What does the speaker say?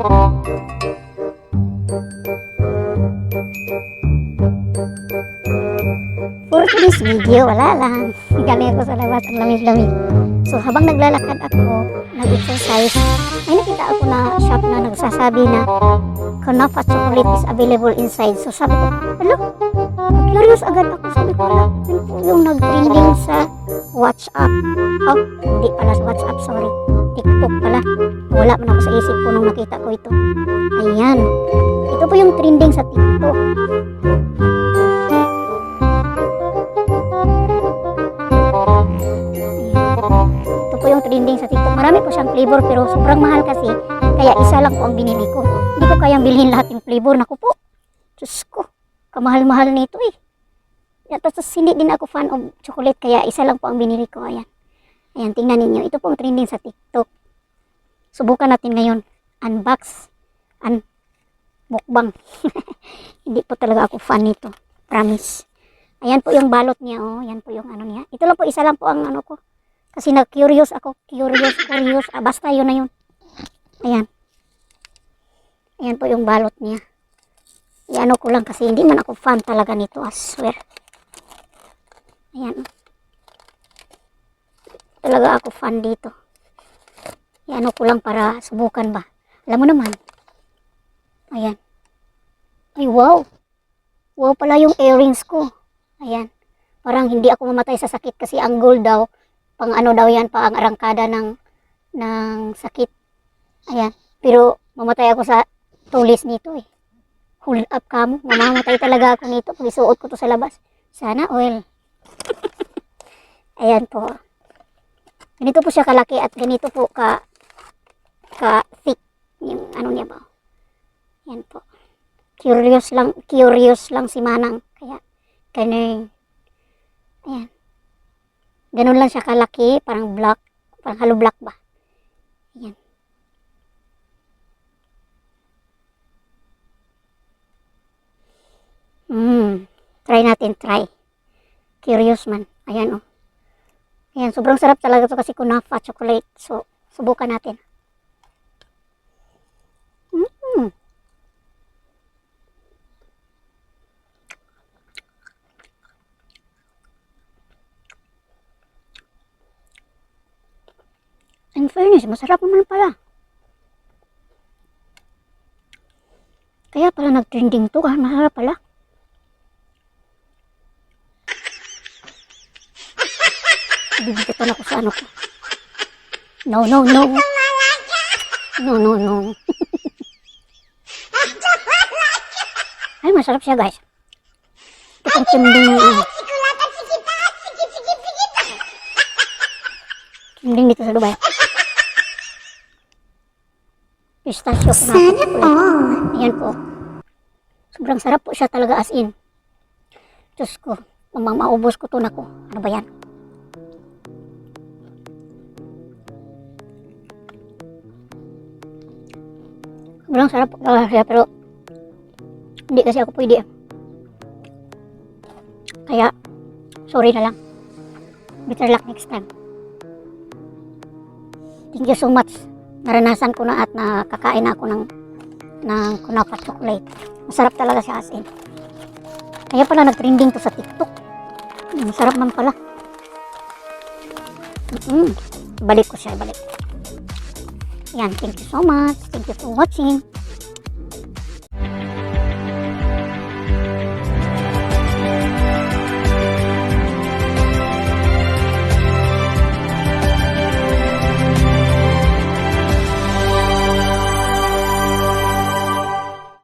For today's video, wala lang. Galing ako sa labas, ang lamig-lamig. So, habang naglalakad ako, nag-exercise, may nakita ako na shop na nagsasabi na Kunafa chocolate is available inside. So, sabi ko, hello? Curious agad ako. Sabi ko, yun po yung nag-trending sa WhatsApp. Oh, hindi pala sa WhatsApp, sorry. TikTok pala. Wala man ako sa isip ko nung nakita ko ito. Ayan. Ito po yung trending sa TikTok. Ito po yung trending sa TikTok. Marami po siyang flavor pero sobrang mahal kasi. Kaya isa lang po ang binili ko. Hindi ko kayang bilhin lahat yung flavor. Naku po. Diyos ko. Kamahal-mahal nito eh. Tapos hindi din ako fan of chocolate. Kaya isa lang po ang binili ko. Ayan. Ayan, tingnan ninyo. Ito po ang trending sa TikTok. Subukan natin ngayon. Unbox. Mukbang. Hindi po talaga ako fan nito. Promise. Ayan po yung balot niya. Oh. Ayan po yung ano niya. Ito lang po, isa lang po ang ano ko. Kasi na-curious ako. Curious. Basta yun na yun. Ayan. Ayan po yung balot niya. Iano ko lang kasi hindi man ako fan talaga nito. I swear. Ayan. Talaga ako fan dito. Iano ko lang para subukan ba. Alam mo naman. Ayan. Ay wow. Wow pala yung earrings ko. Ayan. Parang hindi ako mamatay sa sakit kasi ang gold daw. Pang ano daw yan. Pang arangkada ng sakit. Ayan. Pero mamatay ako sa tulis nito eh. Hold up ka mo. Mamamatay talaga ako nito pag isuot ko to sa labas. Sana oil. Ayan po. Ganito po siya kalaki at ganito po ka thick yung ano niya ba. Ayan po. Curious lang si Manang. Kaya ganun. Ayan. Ganun lang siya kalaki, parang black, parang hollow black ba. Ayan. Try natin, try. Curious man. Ayan, oh. Ayan, sobrang sarap talaga ito kasi kunafa chocolate. So, subukan natin. In fairness, masarap naman pala. Kaya pala nag-trending to, kasi masarap pala. Bibigitan ako sa ano ko. No. No. Ay, masarap siya guys. Itong cimding cimding dito sa Dubai. Pistachio ko na chocolate. Ayan po. Sobrang sarap po siya talaga as in. Diyos ko. Maubos ko to na ko. Ano ba yan? Sobrang sarap po talaga siya pero hindi kasi ako pwede. Kaya sorry na lang. Better luck next time. Thank you so much. Naranasan ko na at nakakain ako ng kunafa chocolate. Masarap talaga siya as in. Kaya pala nag-trending to sa TikTok. Masarap man pala. Balik ko siya, balik. Yan, thank you so much. Thank you for watching.